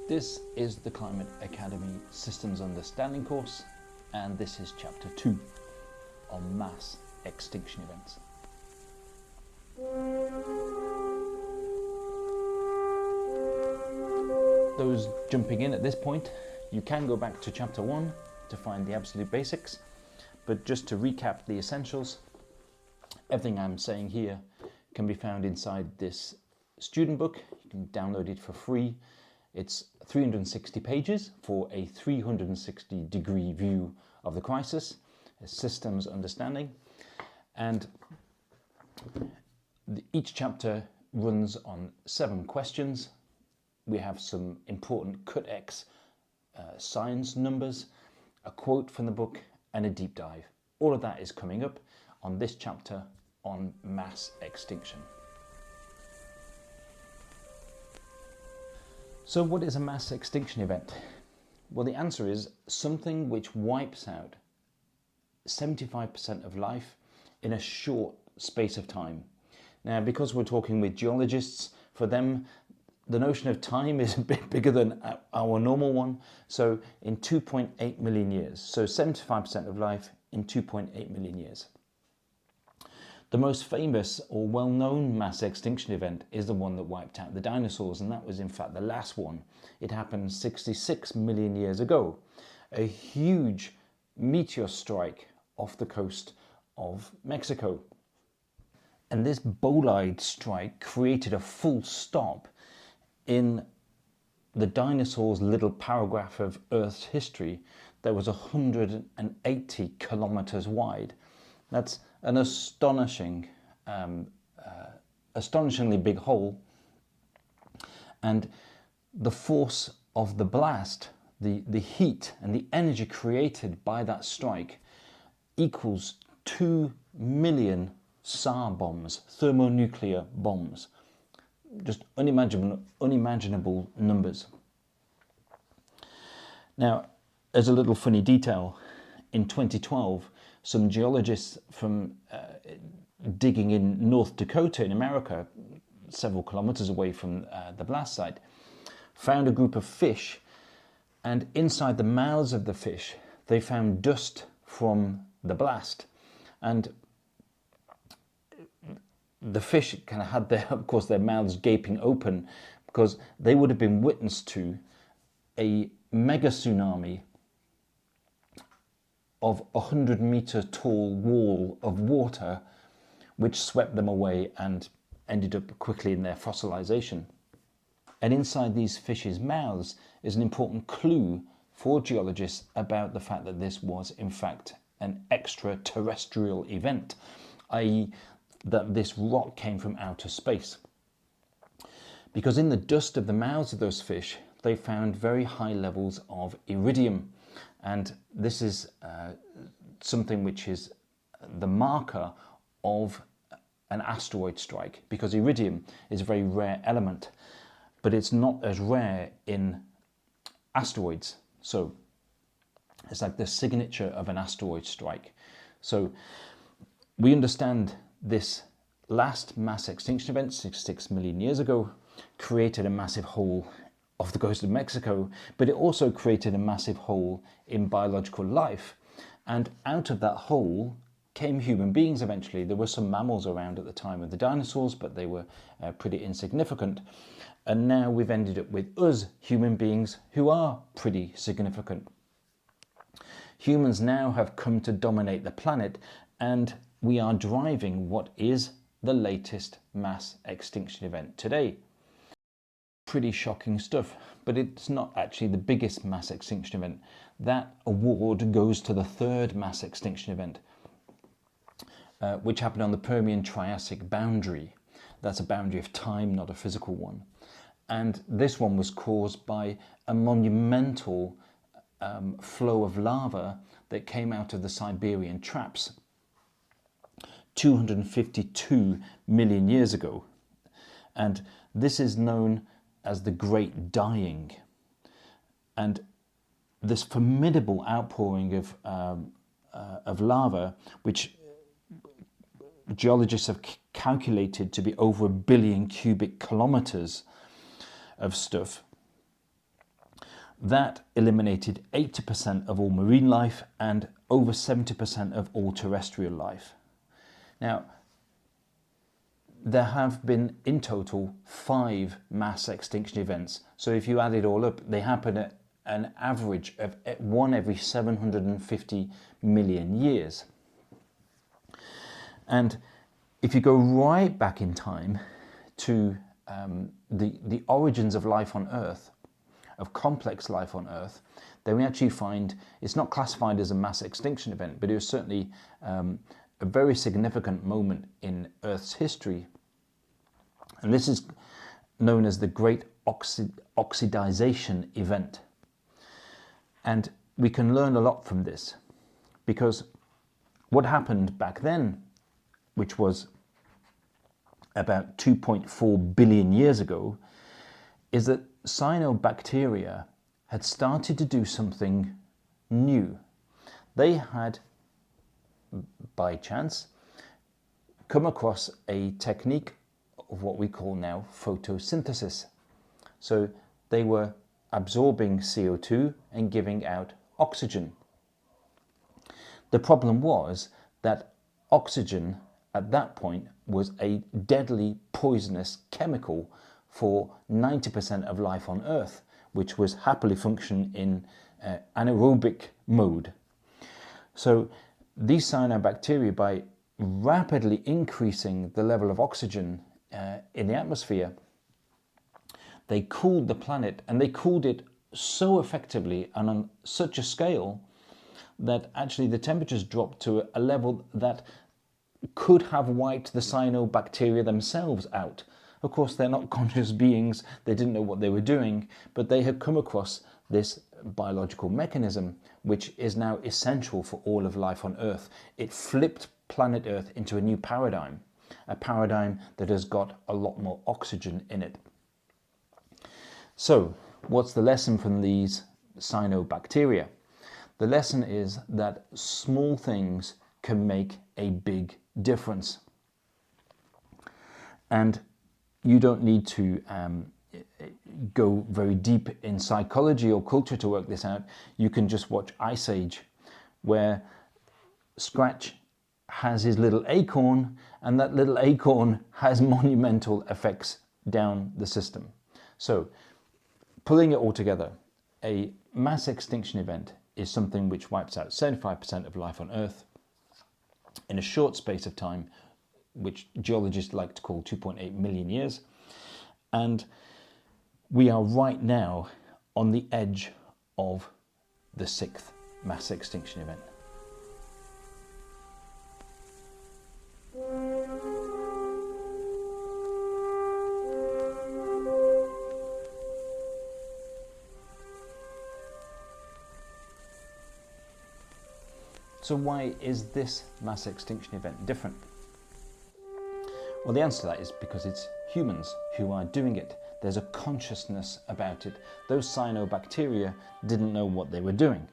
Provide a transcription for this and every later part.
This is the Climate Academy Systems Understanding course, and this is Chapter 2 on mass extinction events. Those jumping in at this point, you can go back to Chapter 1 to find the absolute basics, but just to recap the essentials, everything I'm saying here can be found inside this student book. You can download it for free. It's 360 pages for a 360-degree view of the crisis, a systems understanding, and each chapter runs on 7 questions. We have some important cut-X science numbers, a quote from the book, and a deep dive. All of that is coming up on this chapter on mass extinction. So what is a mass extinction event? Well, the answer is something which wipes out 75% of life in a short space of time. Now, because we're talking with geologists, for them, the notion of time is a bit bigger than our normal one. So in 2.8 million years, so 75% of life in 2.8 million years. The most famous or well-known mass extinction event is the one that wiped out the dinosaurs, and that was in fact the last one. It happened 66 million years ago. A huge meteor strike off the coast of Mexico. And this bolide strike created a full stop in the dinosaurs' little paragraph of Earth's history that was 180 kilometers wide. That's an astonishingly big hole, and the force of the blast, the heat and the energy created by that strike equals 2 million SAR bombs, thermonuclear bombs. Just unimaginable numbers. Now, as a little funny detail, in 2012, some geologists from digging in North Dakota in America, several kilometers away from the blast site, found a group of fish, and inside the mouths of the fish they found dust from the blast. And the fish kind of had their mouths gaping open, because they would have been witness to a mega tsunami of a 100-meter tall wall of water, which swept them away and ended up quickly in their fossilization. And inside these fish's mouths is an important clue for geologists about the fact that this was in fact an extraterrestrial event, i.e. that this rock came from outer space. Because in the dust of the mouths of those fish, they found very high levels of iridium. And this is something which is the marker of an asteroid strike, because iridium is a very rare element, but it's not as rare in asteroids. So it's like the signature of an asteroid strike. So we understand this last mass extinction event, 66 million years ago, created a massive hole off the coast of Mexico, but it also created a massive hole in biological life. And out of that hole came human beings eventually. There were some mammals around at the time of the dinosaurs, but they were pretty insignificant. And now we've ended up with us, human beings, who are pretty significant. Humans now have come to dominate the planet, and we are driving what is the latest mass extinction event today. Pretty shocking stuff, but it's not actually the biggest mass extinction event. That award goes to the third mass extinction event, which happened on the Permian-Triassic boundary. That's a boundary of time, not a physical one. And this one was caused by a monumental flow of lava that came out of the Siberian traps 252 million years ago. And this is known as the Great Dying. And this formidable outpouring of lava, which geologists have calculated to be over 1 billion cubic kilometers of stuff, That eliminated 80% of all marine life and over 70% of all terrestrial life. Now, there have been in total 5 mass extinction events. So if you add it all up, they happen at an average of 1 every 750 million years. And if you go right back in time to the origins of life on Earth, of complex life on Earth, then we actually find it's not classified as a mass extinction event, but it was certainly a very significant moment in Earth's history. And this is known as the Great Oxidization Event. And we can learn a lot from this, because what happened back then, which was about 2.4 billion years ago, is that cyanobacteria had started to do something new. They had, by chance, come across a technique of what we call now photosynthesis. So they were absorbing CO2 and giving out oxygen. The problem was that oxygen at that point was a deadly poisonous chemical for 90% of life on Earth, which was happily function in anaerobic mode. So these cyanobacteria, by rapidly increasing the level of oxygen in the atmosphere, they cooled the planet, and they cooled it so effectively and on such a scale that actually the temperatures dropped to a level that could have wiped the cyanobacteria themselves out. Of course, they're not conscious beings, they didn't know what they were doing, but they had come across this biological mechanism, which is now essential for all of life on Earth. It flipped planet Earth into a new paradigm, a paradigm that has got a lot more oxygen in it. So, what's the lesson from these cyanobacteria? The lesson is that small things can make a big difference. And you don't need to go very deep in psychology or culture to work this out. You can just watch Ice Age, where Scratch has his little acorn, and that little acorn has monumental effects down the system. So, pulling it all together, a mass extinction event is something which wipes out 75% of life on Earth in a short space of time, which geologists like to call 2.8 million years. And we are right now on the edge of the 6th mass extinction event. So why is this mass extinction event different? Well, the answer to that is because it's humans who are doing it. There's a consciousness about it. Those cyanobacteria didn't know what they were doing.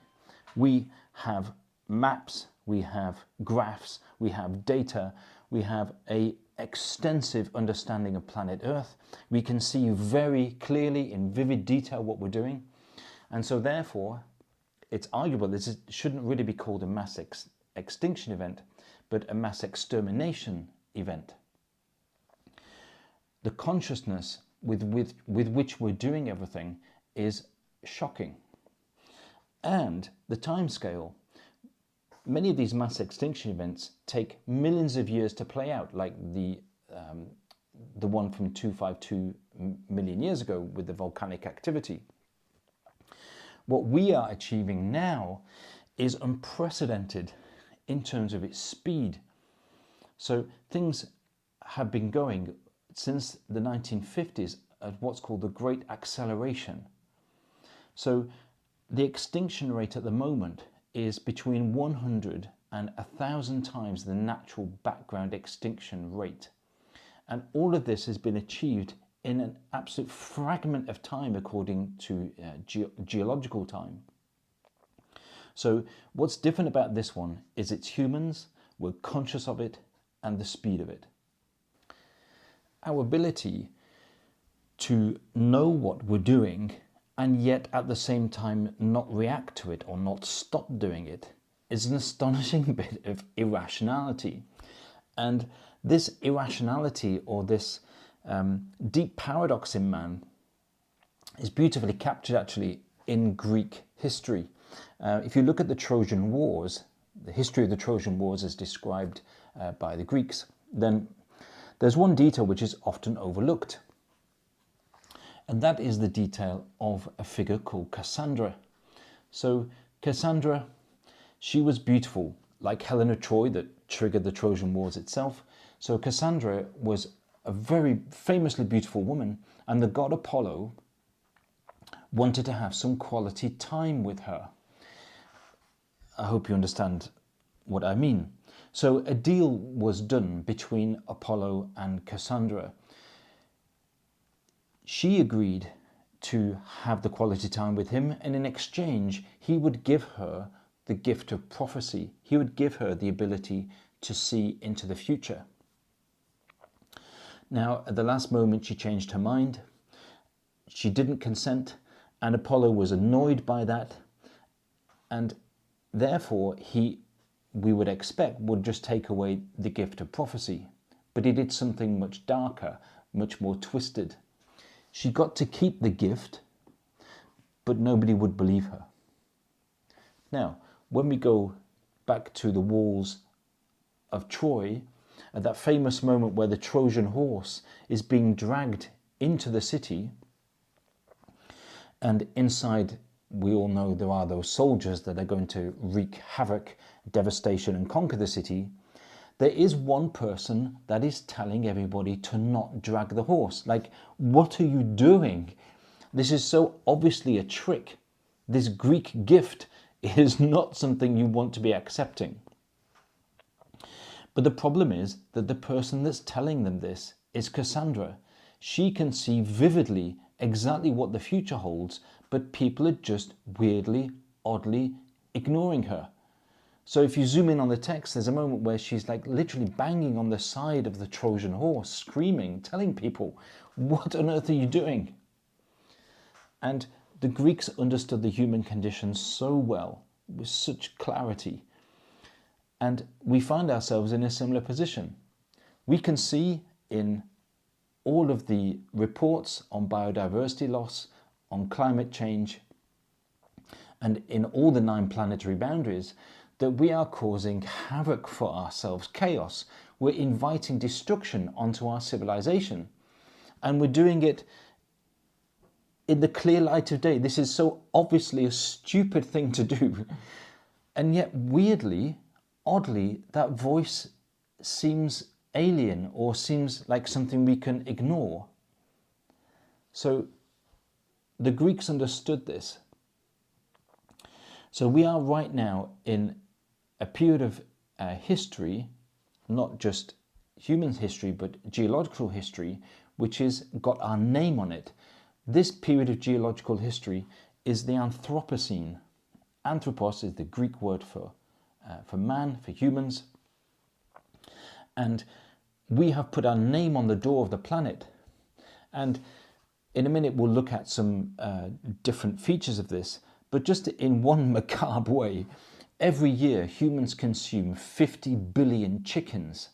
We have maps, we have graphs, we have data, we have an extensive understanding of planet Earth. We can see very clearly in vivid detail what we're doing. And so therefore, it's arguable this shouldn't really be called a mass extinction event, but a mass extermination event. The consciousness with which we're doing everything is shocking. And the timescale. Many of these mass extinction events take millions of years to play out, like the one from 252 million years ago with the volcanic activity. What we are achieving now is unprecedented in terms of its speed. So things have been going since the 1950s at what's called the Great Acceleration. So the extinction rate at the moment is between 100 and 1,000 times the natural background extinction rate. And all of this has been achieved in an absolute fragment of time according to geological time. So what's different about this one is it's humans, we're conscious of it, and the speed of it. Our ability to know what we're doing and yet at the same time not react to it or not stop doing it is an astonishing bit of irrationality. And this irrationality, or this deep paradox in man, is beautifully captured actually in Greek history. If you look at the Trojan Wars, the history of the Trojan Wars as described by the Greeks, then there's one detail which is often overlooked. And that is the detail of a figure called Cassandra. So Cassandra, she was beautiful, like Helena Troy that triggered the Trojan Wars itself. So Cassandra was a very famously beautiful woman, and the god Apollo wanted to have some quality time with her. I hope you understand what I mean. So a deal was done between Apollo and Cassandra. She agreed to have the quality time with him, and in exchange he would give her the gift of prophecy. He would give her the ability to see into the future. Now, at the last moment she changed her mind. She didn't consent, and Apollo was annoyed by that, and therefore we would expect, would just take away the gift of prophecy. But he did something much darker, much more twisted. She got to keep the gift, but nobody would believe her. Now, when we go back to the walls of Troy, at that famous moment where the Trojan horse is being dragged into the city, and inside, we all know there are those soldiers that are going to wreak havoc, devastation, and conquer the city. There is one person that is telling everybody to not drag the horse. Like, what are you doing? This is so obviously a trick. This Greek gift is not something you want to be accepting. But the problem is that the person that's telling them this is Cassandra. She can see vividly exactly what the future holds, but people are just weirdly, oddly ignoring her. So if you zoom in on the text, there's a moment where she's like literally banging on the side of the Trojan horse, screaming, telling people, what on earth are you doing? And the Greeks understood the human condition so well, with such clarity. And we find ourselves in a similar position. We can see in all of the reports on biodiversity loss, on climate change, and in all the 9 planetary boundaries, that we are causing havoc for ourselves, chaos. We're inviting destruction onto our civilization. And we're doing it in the clear light of day. This is so obviously a stupid thing to do. And yet, weirdly, oddly, that voice seems alien or seems like something we can ignore. So the Greeks understood this. So we are right now in a period of history, not just human history, but geological history, which has got our name on it. This period of geological history is the Anthropocene. Anthropos is the Greek word for man, for humans. And we have put our name on the door of the planet. And in a minute, we'll look at some different features of this. But just in one macabre way, every year humans consume 50 billion chickens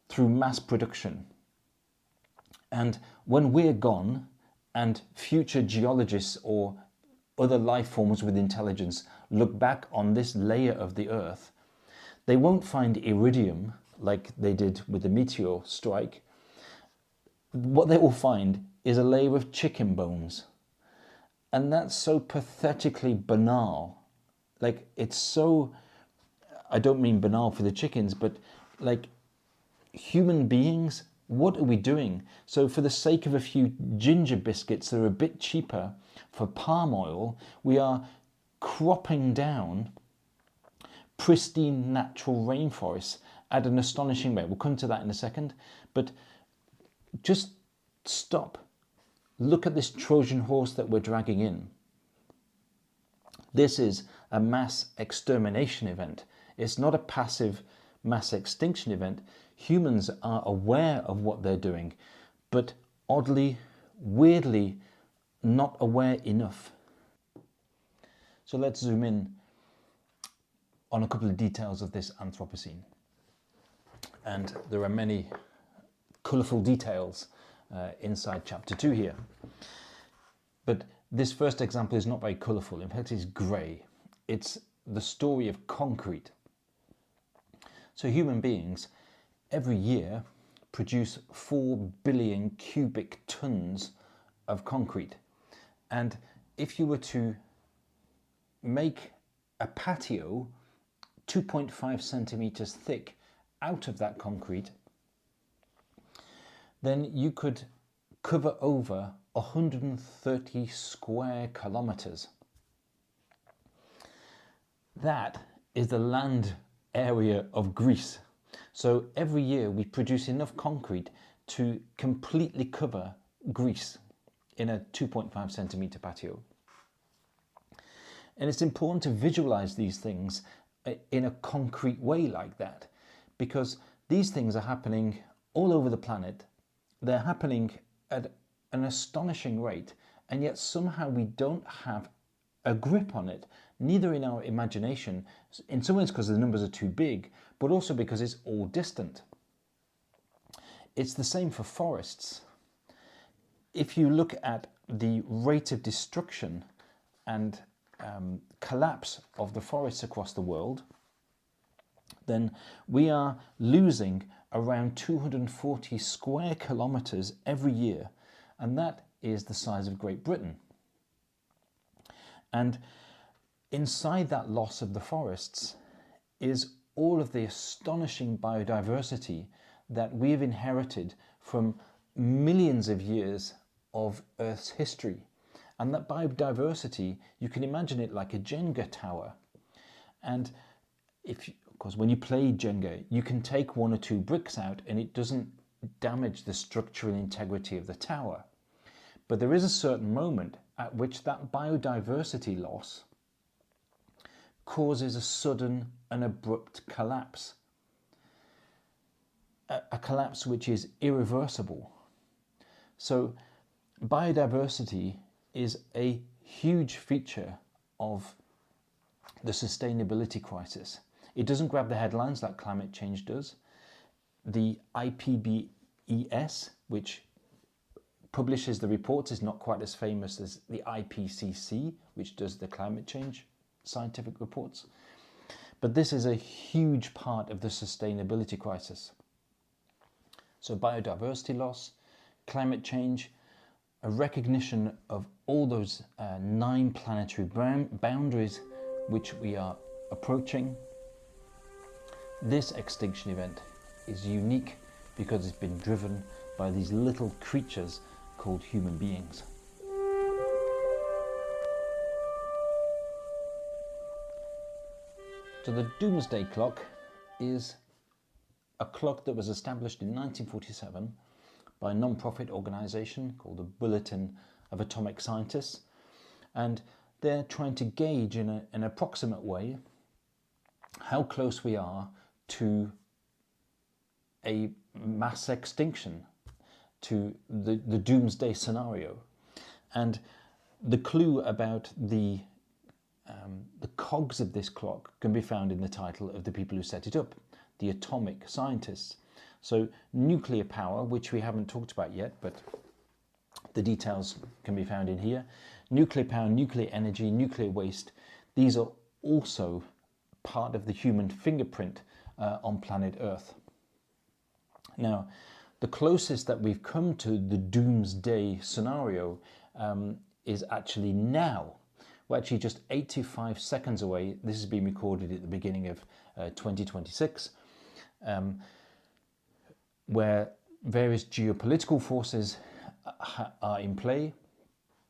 through mass production. And when we're gone, and future geologists or other life forms with intelligence look back on this layer of the Earth, they won't find iridium like they did with the meteor strike. What they will find is a layer of chicken bones. And that's so pathetically banal. Like, it's so, I don't mean banal for the chickens, but like human beings, what are we doing? So for the sake of a few ginger biscuits that are a bit cheaper for palm oil, we are cropping down pristine natural rainforests at an astonishing rate. We'll come to that in a second, but just stop. Look at this Trojan horse that we're dragging in. This is a mass extermination event. It's not a passive mass extinction event. Humans are aware of what they're doing, but oddly, weirdly, not aware enough. So let's zoom in on a couple of details of this Anthropocene. And there are many colourful details inside chapter 2 here. But this first example is not very colourful. In fact, it's grey. It's the story of concrete. So human beings every year produce 4 billion cubic tons of concrete. And if you were to make a patio 2.5 centimeters thick out of that concrete, then you could cover over 130 square kilometers. That is the land area of Greece. So every year we produce enough concrete to completely cover Greece in a 2.5 centimeter patio. And it's important to visualize these things in a concrete way like that, because these things are happening all over the planet. They're happening at an astonishing rate, and yet somehow we don't have a grip on it, neither in our imagination, in some ways because the numbers are too big, but also because it's all distant. It's the same for forests. If you look at the rate of destruction and collapse of the forests across the world, then we are losing around 240 square kilometers every year, and that is the size of Great Britain. And inside that loss of the forests is all of the astonishing biodiversity that we've inherited from millions of years of Earth's history. And that biodiversity, you can imagine it like a Jenga tower. And of course, when you play Jenga, you can take 1 or 2 bricks out and it doesn't damage the structural integrity of the tower. But there is a certain moment at which that biodiversity loss causes a sudden and abrupt collapse. A collapse which is irreversible. So biodiversity is a huge feature of the sustainability crisis. It doesn't grab the headlines like climate change does. The IPBES, which publishes the reports, is not quite as famous as the IPCC, which does the climate change scientific reports. But this is a huge part of the sustainability crisis. So biodiversity loss, climate change, a recognition of all those 9 planetary boundaries which we are approaching. This extinction event is unique because it's been driven by these little creatures called human beings. So the Doomsday Clock is a clock that was established in 1947 by a non-profit organisation called the Bulletin of Atomic Scientists, and they're trying to gauge in an approximate way how close we are to a mass extinction, to the doomsday scenario. And the clue about the cogs of this clock can be found in the title of the people who set it up, the atomic scientists. So nuclear power, which we haven't talked about yet, but the details can be found in here. Nuclear power, nuclear energy, nuclear waste, these are also part of the human fingerprint on planet Earth. Now, the closest that we've come to the doomsday scenario is actually now. We're actually just 85 seconds away. This has been recorded at the beginning of 2026, where various geopolitical forces are in play,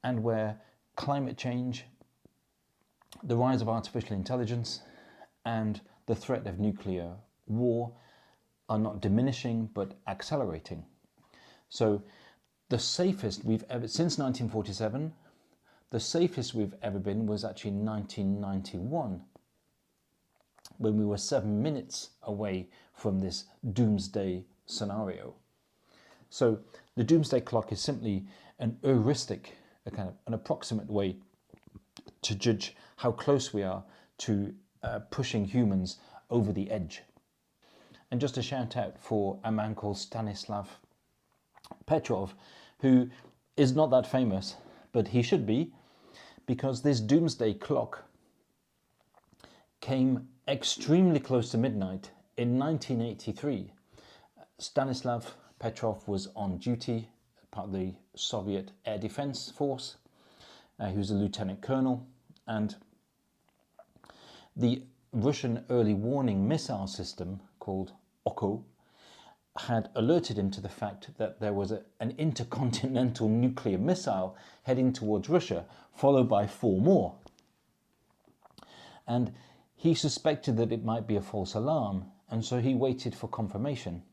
and where climate change, the rise of artificial intelligence, and the threat of nuclear war are not diminishing but accelerating. So the safest we've ever, since 1947, the safest we've ever been was actually in 1991, when we were 7 minutes away from this doomsday scenario. So the doomsday clock is simply an heuristic a kind of an approximate way to judge how close we are to pushing humans over the edge. And just a shout out for a man called Stanislav Petrov, who is not that famous, but he should be, because this doomsday clock came extremely close to midnight in 1983. Stanislav Petrov was on duty, part of the Soviet Air Defense Force. He was a lieutenant colonel, and the Russian early warning missile system called OKO had alerted him to the fact that there was an intercontinental nuclear missile heading towards Russia, followed by 4 more. And he suspected that it might be a false alarm, and so he waited for confirmation.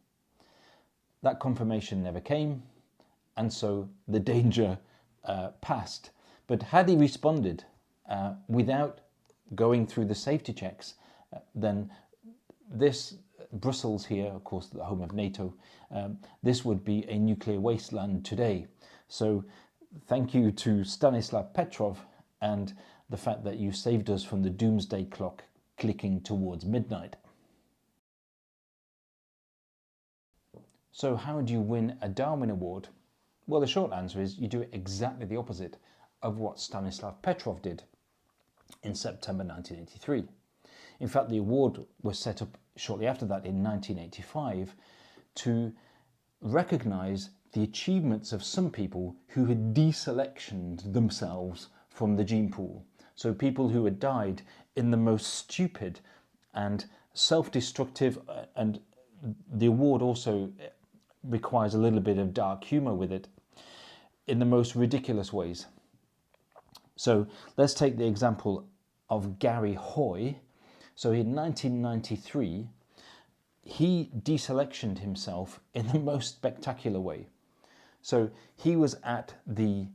That confirmation never came, and so the danger passed. But had he responded without going through the safety checks, then this Brussels here, of course, the home of NATO, this would be a nuclear wasteland today. So thank you to Stanislav Petrov and the fact that you saved us from the doomsday clock clicking towards midnight. So how do you win a Darwin Award? Well, the short answer is you do it exactly the opposite of what Stanislav Petrov did in September 1983. In fact, the award was set up shortly after that in 1985 to recognise the achievements of some people who had deselectioned themselves from the gene pool. So people who had died in the most stupid and self-destructive, and the award also requires a little bit of dark humour with it, in the most ridiculous ways. So let's take the example of Gary Hoy. So in 1993, he deselectioned himself in the most spectacular way. So he was at the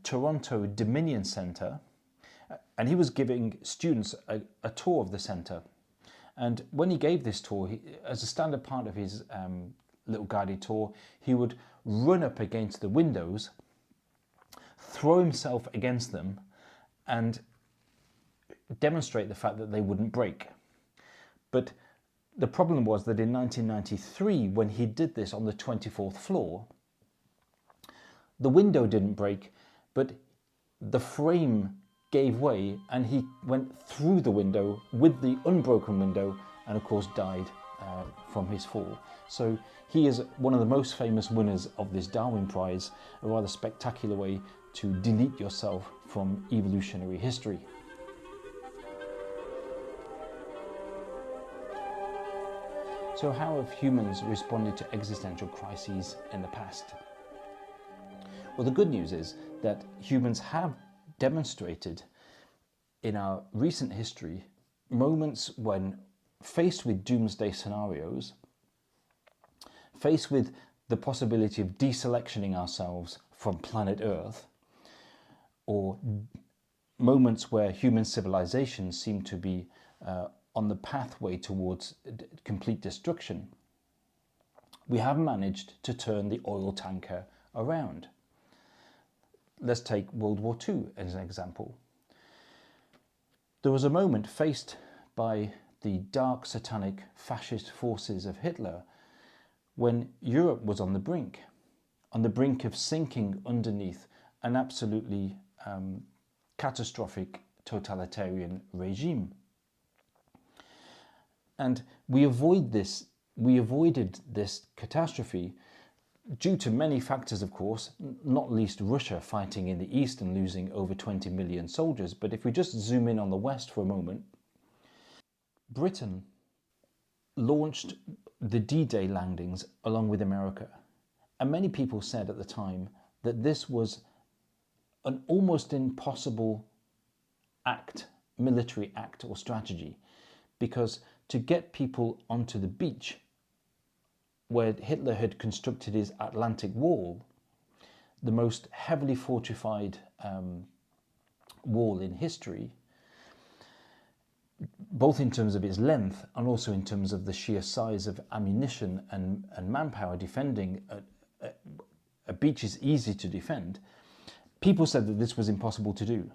Toronto Dominion Centre, and he was giving students a tour of the centre. And when he gave this tour, as a standard part of his little guided tour, he would run up against the windows, throw himself against them, and demonstrate the fact that they wouldn't break. But the problem was that in 1993, when he did this on the 24th floor, the window didn't break, but the frame gave way and he went through the window with the unbroken window and of course died from his fall. So he is one of the most famous winners of this Darwin Prize, a rather spectacular way to delete yourself from evolutionary history. So how have humans responded to existential crises in the past? Well, the good news is that humans have demonstrated in our recent history moments when faced with doomsday scenarios, faced with the possibility of deselectioning ourselves from planet Earth, or moments where human civilization seemed to be on the pathway towards complete destruction, we have managed to turn the oil tanker around. Let's take World War II as an example. There was a moment faced by the dark, satanic, fascist forces of Hitler when Europe was on the brink of sinking underneath an absolutely catastrophic totalitarian regime. And we avoided this catastrophe due to many factors, of course, not least Russia fighting in the east and losing over 20 million soldiers. But if we just zoom in on the west for a moment, Britain launched the D-Day landings along with America. And many people said at the time that this was an almost impossible act, military act or strategy, because to get people onto the beach where Hitler had constructed his Atlantic Wall, the most heavily fortified wall in history, both in terms of its length and also in terms of the sheer size of ammunition and manpower defending a beach is easy to defend. People said that this was impossible to do,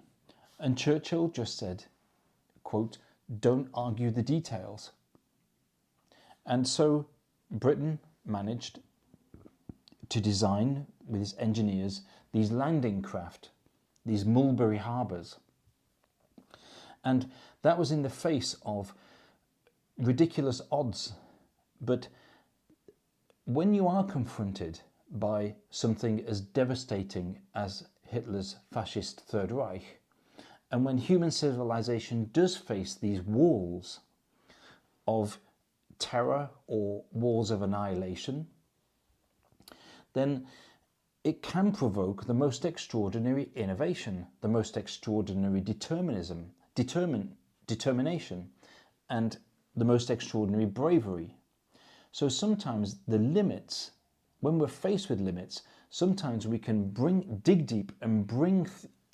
and Churchill just said, quote, "Don't argue the details." And so Britain managed to design, with its engineers, these landing craft, these Mulberry Harbours. And that was in the face of ridiculous odds. But when you are confronted by something as devastating as Hitler's fascist Third Reich, and when human civilization does face these walls of terror or walls of annihilation, then it can provoke the most extraordinary innovation, the most extraordinary determination, and the most extraordinary bravery. So sometimes the limits, when we're faced with limits, sometimes we can dig deep and bring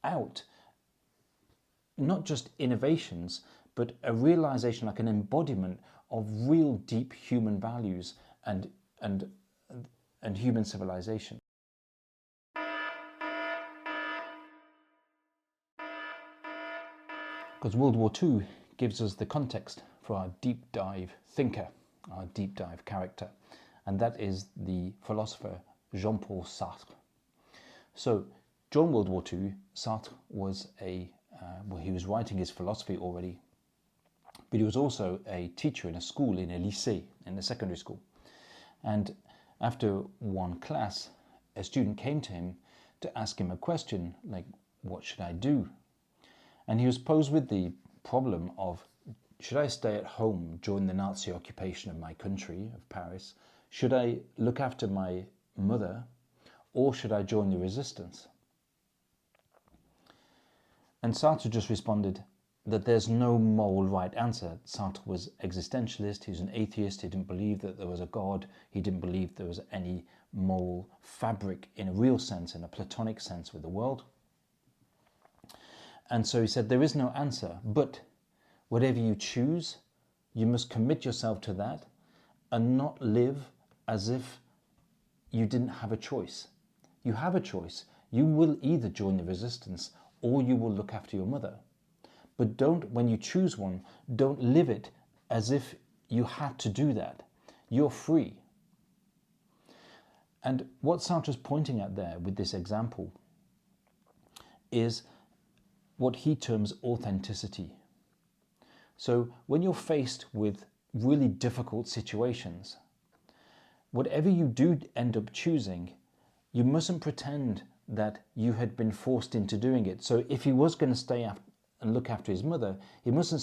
out not just innovations, but a realization, like an embodiment of real deep human values and human civilization. Because World War II gives us the context for our deep dive thinker, our deep dive character, and that is the philosopher Jean-Paul Sartre. So during World War II, Sartre was he was writing his philosophy already, but he was also a teacher in a school, in a lycée, in a secondary school. And after one class, a student came to him to ask him a question, like, what should I do? And he was posed with the problem of, should I stay at home during the Nazi occupation of my country, of Paris? Should I look after my mother, or should I join the resistance? And Sartre just responded that there's no moral right answer. Sartre was existentialist, he was an atheist, he didn't believe that there was a God, he didn't believe there was any moral fabric in a real sense, in a Platonic sense with the world. And so he said, there is no answer, but whatever you choose, you must commit yourself to that and not live as if you didn't have a choice. You have a choice. You will either join the resistance or you will look after your mother. But don't, when you choose one, don't live it as if you had to do that. You're free. And what Sartre's pointing at there with this example is what he terms authenticity. So when you're faced with really difficult situations, whatever you do end up choosing, you mustn't pretend that you had been forced into doing it. So if he was going to stay and look after his mother, he mustn't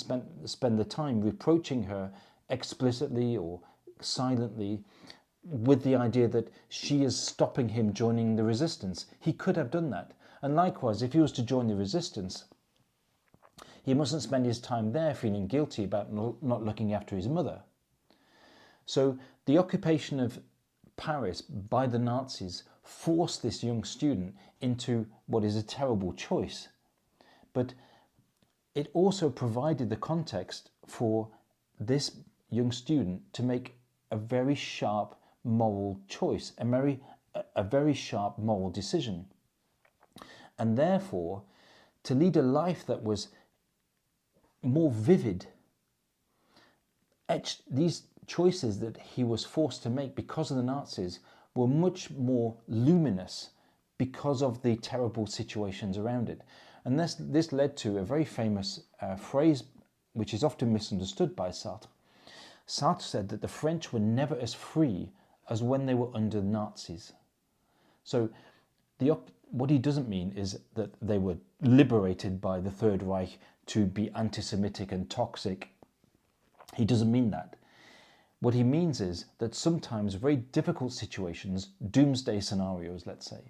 spend the time reproaching her explicitly or silently with the idea that she is stopping him joining the resistance. He could have done that. And likewise, if he was to join the resistance, he mustn't spend his time there feeling guilty about not looking after his mother. So the occupation of Paris by the Nazis forced this young student into what is a terrible choice. But it also provided the context for this young student to make a very sharp moral choice, a very sharp moral decision. And therefore, to lead a life that was more vivid, these choices that he was forced to make because of the Nazis were much more luminous because of the terrible situations around it. And this led to a very famous phrase, which is often misunderstood by Sartre. Sartre said that the French were never as free as when they were under the Nazis. So what he doesn't mean is that they were liberated by the Third Reich to be anti-Semitic and toxic. He doesn't mean that. What he means is that sometimes very difficult situations, doomsday scenarios, let's say,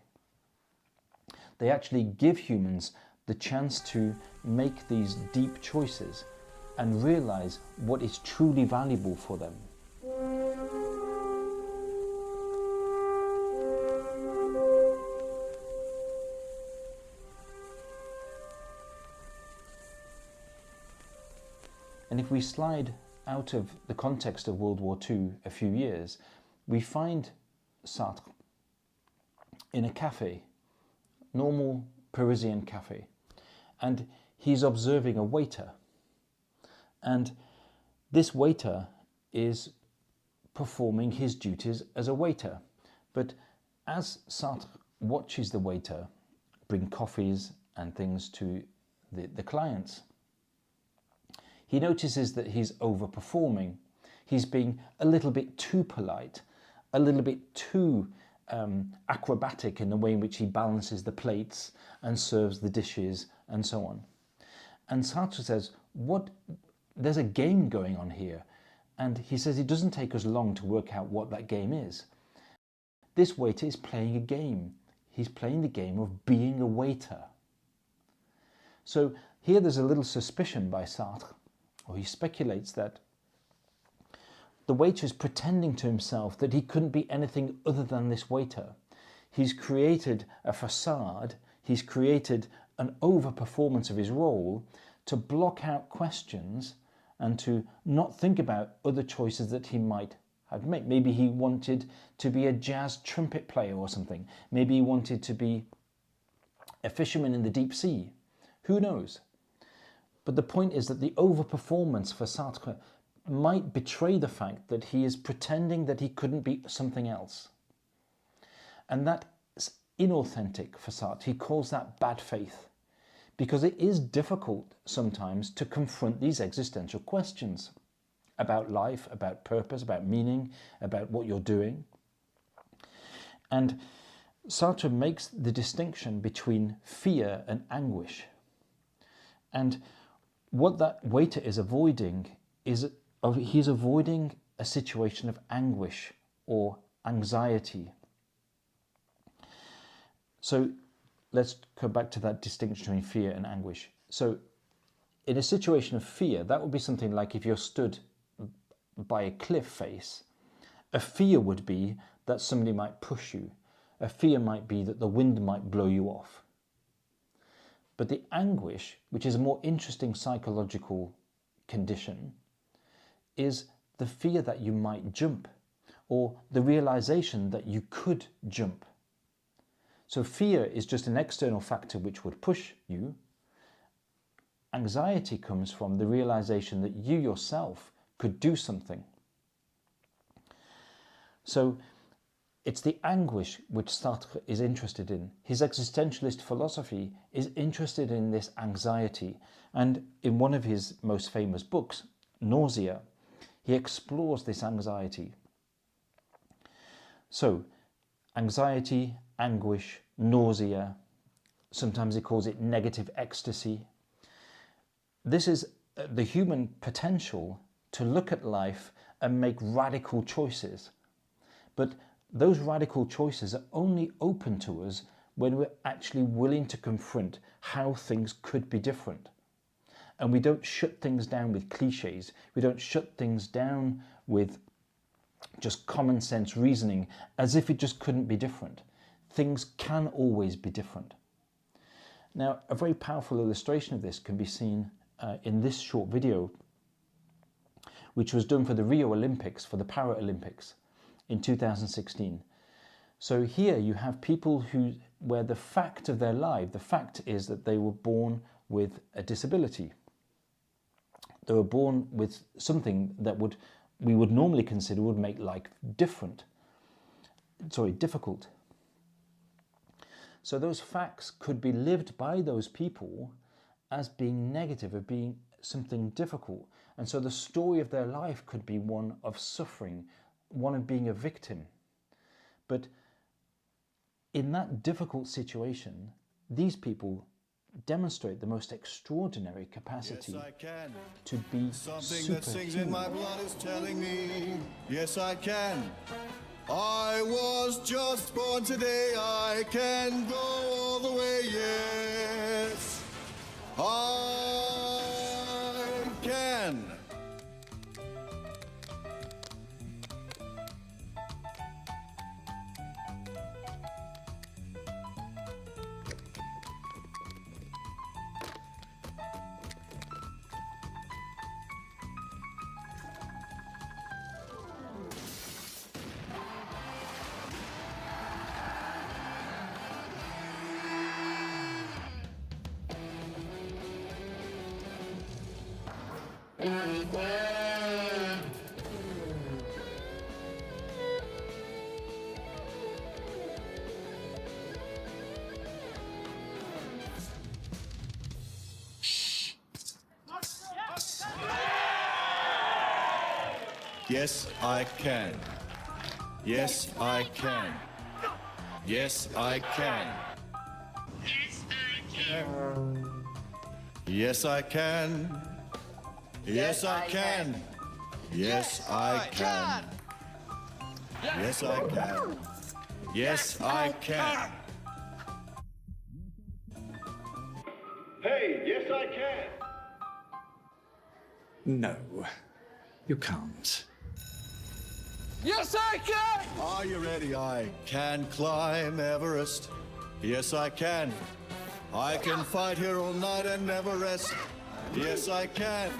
they actually give humans the chance to make these deep choices and realize what is truly valuable for them. And if we slide out of the context of World War II a few years, we find Sartre in a cafe, normal Parisian cafe, and he's observing a waiter, and this waiter is performing his duties as a waiter. But as Sartre watches the waiter bring coffees and things to the clients, he notices that he's overperforming. He's being a little bit too polite, a little bit too acrobatic in the way in which he balances the plates and serves the dishes and so on. And Sartre says, there's a game going on here. And he says it doesn't take us long to work out what that game is. This waiter is playing a game. He's playing the game of being a waiter. So here there's a little suspicion by Sartre, or he speculates that the waiter is pretending to himself that he couldn't be anything other than this waiter. He's created a facade, he's created an overperformance of his role to block out questions and to not think about other choices that he might have made. Maybe he wanted to be a jazz trumpet player or something. Maybe he wanted to be a fisherman in the deep sea. Who knows? But the point is that the overperformance for Sartre might betray the fact that he is pretending that he couldn't be something else. And that's inauthentic for Sartre. He calls that bad faith, because it is difficult sometimes to confront these existential questions about life, about purpose, about meaning, about what you're doing. And Sartre makes the distinction between fear and anguish. And what that waiter is avoiding is he's avoiding a situation of anguish or anxiety. So let's go back to that distinction between fear and anguish. So in a situation of fear, that would be something like if you're stood by a cliff face. A fear would be that somebody might push you. A fear might be that the wind might blow you off. But the anguish, which is a more interesting psychological condition, is the fear that you might jump, or the realization that you could jump. So fear is just an external factor which would push you. Anxiety comes from the realization that you yourself could do something. So it's the anguish which Sartre is interested in. His existentialist philosophy is interested in this anxiety. And in one of his most famous books, Nausea, he explores this anxiety. So, anxiety, anguish, nausea, sometimes he calls it negative ecstasy. This is the human potential to look at life and make radical choices. But those radical choices are only open to us when we're actually willing to confront how things could be different. And we don't shut things down with cliches. We don't shut things down with just common sense reasoning as if it just couldn't be different. Things can always be different. Now, a very powerful illustration of this can be seen in this short video, which was done for the Rio Olympics, for the Paralympics in 2016. So here you have people where the fact of their life, the fact is that they were born with a disability. They were born with something that we would normally consider would make life difficult. So those facts could be lived by those people as being negative, of being something difficult. And so the story of their life could be one of suffering, one of being a victim. But in that difficult situation, these people demonstrate the most extraordinary capacity to be Something that's singing in my blood is telling me, yes I can. I was just born today, I can go all the way, yes, I can. Yes, I can. Yes, I can. Yes, I can. Yes, I can. Yes, I can. Yes, I can. Yes, I can. Yes, I can. Hey, yes I can. No, you can't. Yes I can! Are you ready? I can climb Everest. Yes, I can. I can fight here all night and never rest. Yes, I can.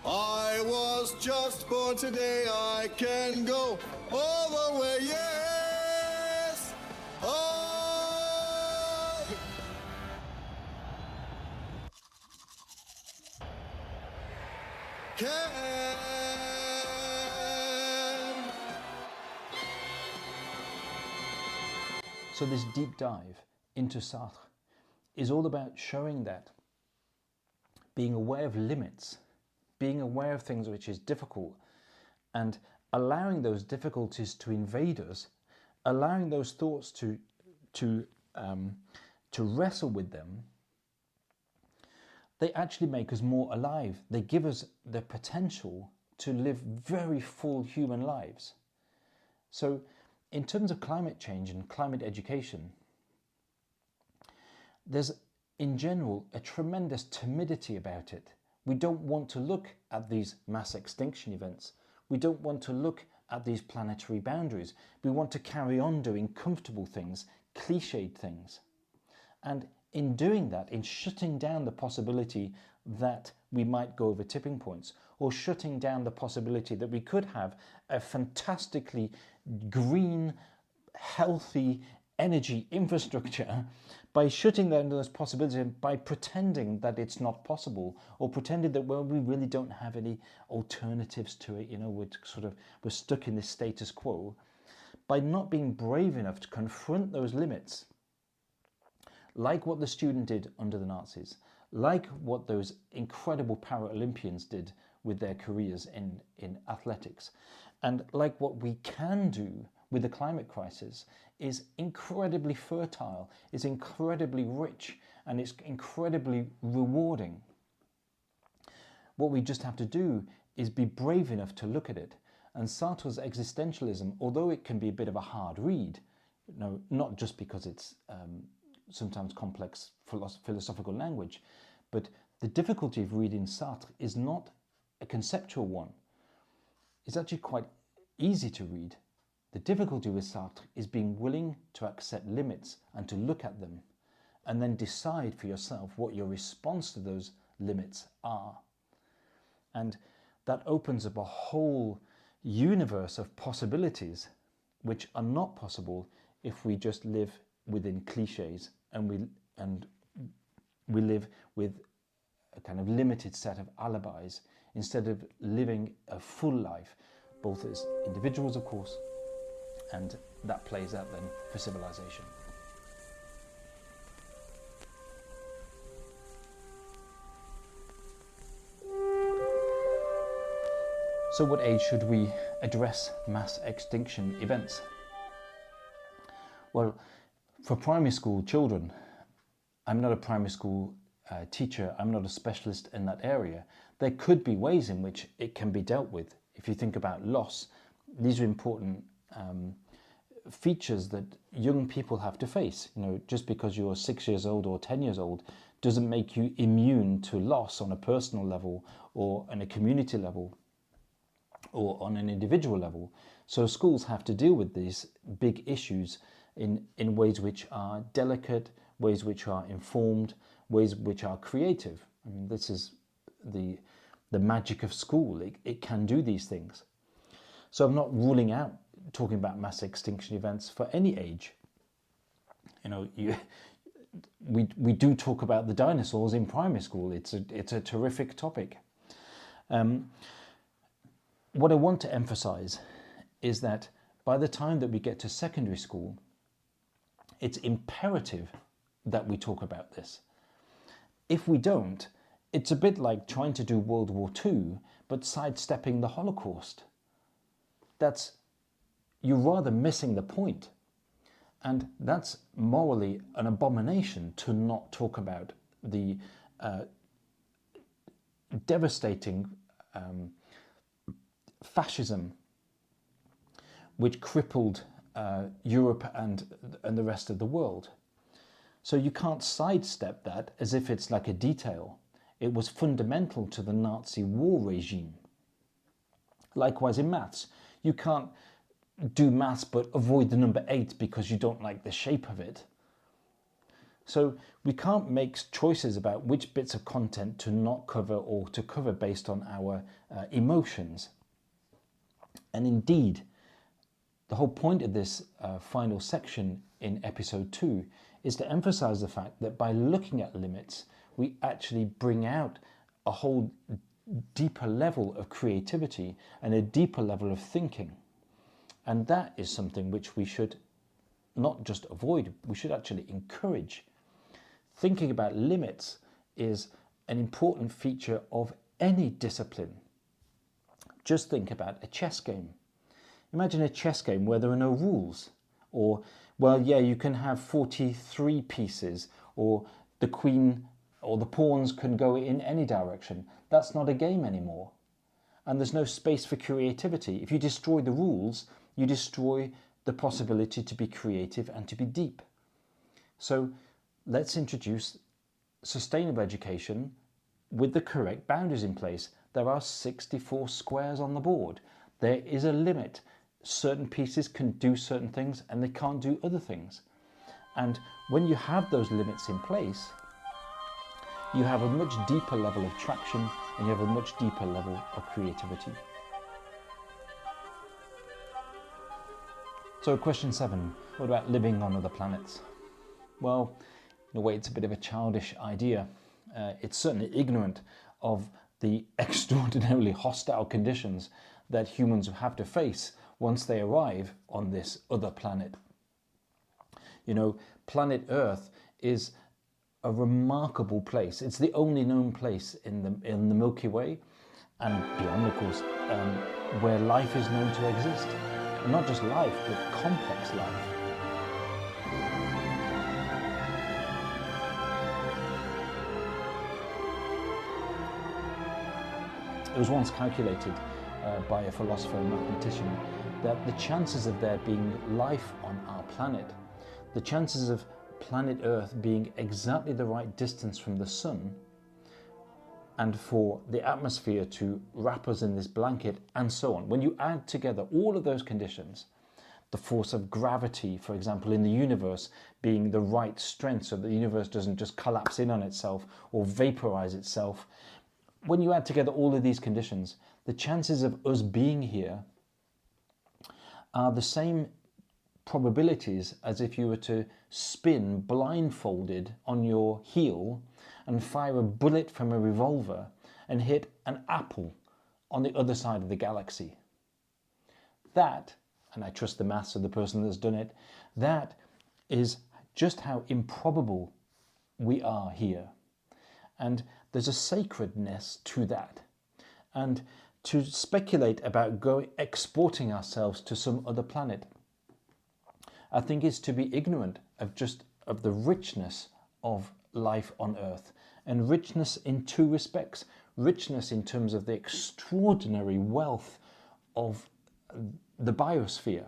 I was just born today. I can go all the way. Yes! Oh! Can. So this deep dive into Sartre is all about showing that being aware of limits, being aware of things which is difficult, and allowing those difficulties to invade us, allowing those thoughts to wrestle with them, they actually make us more alive. They give us the potential to live very full human lives. So in terms of climate change and climate education, there's in general a tremendous timidity about it. We don't want to look at these mass extinction events. We don't want to look at these planetary boundaries. We want to carry on doing comfortable things, cliched things. And in doing that, in shutting down the possibility that we might go over tipping points, or shutting down the possibility that we could have a fantastically green, healthy energy infrastructure, by shutting down those possibilities and by pretending that it's not possible, or pretending that, well, we really don't have any alternatives to it, we're stuck in this status quo, by not being brave enough to confront those limits, like what the student did under the Nazis, like what those incredible Paralympians did with their careers in athletics, and like what we can do with the climate crisis, is incredibly fertile, is incredibly rich, and it's incredibly rewarding. What we just have to do is be brave enough to look at it. And Sartre's existentialism, although it can be a bit of a hard read, not just because it's sometimes complex philosophical language, but the difficulty of reading Sartre is not a conceptual one. It's actually quite easy to read. The difficulty with Sartre is being willing to accept limits and to look at them, and then decide for yourself what your response to those limits are. And that opens up a whole universe of possibilities which are not possible if we just live within cliches, and we live with a kind of limited set of alibis, instead of living a full life, both as individuals, of course, and that plays out then for civilization. So what age should we address mass extinction events? Well, for primary school children, I'm not a primary school teacher, I'm not a specialist in that area. There could be ways in which it can be dealt with. If you think about loss, these are important features that young people have to face. Just because you're 6 years old or 10 years old doesn't make you immune to loss on a personal level, or on a community level, or on an individual level. So schools have to deal with these big issues in ways which are delicate, ways which are informed, ways which are creative. I mean, this is the magic of school. It can do these things. So I'm not ruling out talking about mass extinction events for any age. We do talk about the dinosaurs in primary school. It's a terrific topic. What I want to emphasize is that by the time that we get to secondary school, it's imperative that we talk about this. If we don't, it's a bit like trying to do World War II, but sidestepping the Holocaust. You're rather missing the point. And that's morally an abomination to not talk about the devastating fascism which crippled Europe and the rest of the world. So you can't sidestep that as if it's like a detail. It was fundamental to the Nazi war regime. Likewise in maths, you can't do maths but avoid the number 8 because you don't like the shape of it. So we can't make choices about which bits of content to not cover or to cover based on our emotions. And indeed, the whole point of this final section in episode 2 is to emphasize the fact that by looking at limits, we actually bring out a whole deeper level of creativity and a deeper level of thinking. And that is something which we should not just avoid, we should actually encourage. Thinking about limits is an important feature of any discipline. Just think about a chess game. Imagine a chess game where there are no rules. Or, well, yeah, you can have 43 pieces, or the queen or the pawns can go in any direction. That's not a game anymore. And there's no space for creativity. If you destroy the rules, you destroy the possibility to be creative and to be deep. So let's introduce sustainable education with the correct boundaries in place. There are 64 squares on the board. There is a limit. Certain pieces can do certain things and they can't do other things. And when you have those limits in place, you have a much deeper level of traction and you have a much deeper level of creativity. So question 7, what about living on other planets? Well, in a way it's a bit of a childish idea. It's certainly ignorant of the extraordinarily hostile conditions that humans have to face once they arrive on this other planet. You know, planet Earth is a remarkable place. It's the only known place in the Milky Way and beyond, of course, where life is known to exist. And not just life, but complex life. It was once calculated by a philosopher and mathematician that the chances of there being life on our planet, the chances of planet Earth being exactly the right distance from the sun, and for the atmosphere to wrap us in this blanket, and so on. When you add together all of those conditions, the force of gravity, for example, in the universe being the right strength so that the universe doesn't just collapse in on itself or vaporize itself, when you add together all of these conditions, the chances of us being here are the same probabilities as if you were to spin blindfolded on your heel and fire a bullet from a revolver and hit an apple on the other side of the galaxy. That, and I trust the maths of the person that's done it, that is just how improbable we are here. And there's a sacredness to that. And to speculate about exporting ourselves to some other planet, I think is to be ignorant of the richness of life on Earth, and richness in two respects. Richness in terms of the extraordinary wealth of the biosphere.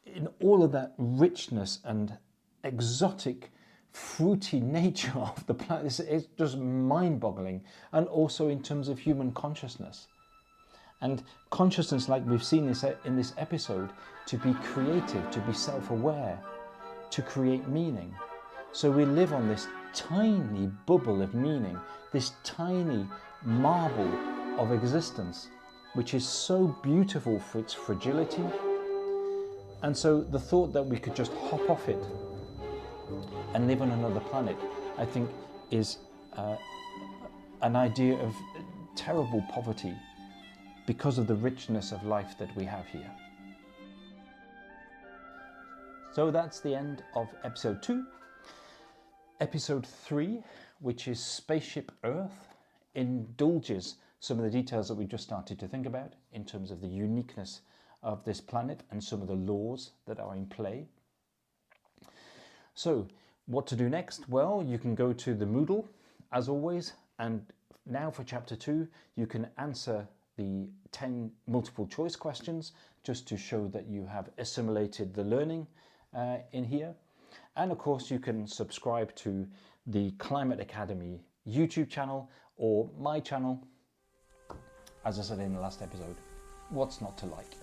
In all of that richness and exotic, fruity nature of the planet, it's just mind-boggling. And also in terms of human consciousness. And consciousness, like we've seen in this episode, to be creative, to be self-aware, to create meaning. So we live on this tiny bubble of meaning, this tiny marble of existence, which is so beautiful for its fragility. And so the thought that we could just hop off it and live on another planet, I think, is an idea of terrible poverty because of the richness of life that we have here. So that's the end of episode 2. Episode 3, which is Spaceship Earth, indulges some of the details that we just started to think about in terms of the uniqueness of this planet and some of the laws that are in play. So what to do next? Well, you can go to the Moodle as always, and now for chapter 2 you can answer the 10 multiple choice questions just to show that you have assimilated the learning in here. And of course you can subscribe to the Climate Academy YouTube channel or my channel. As I said in the last episode, what's not to like?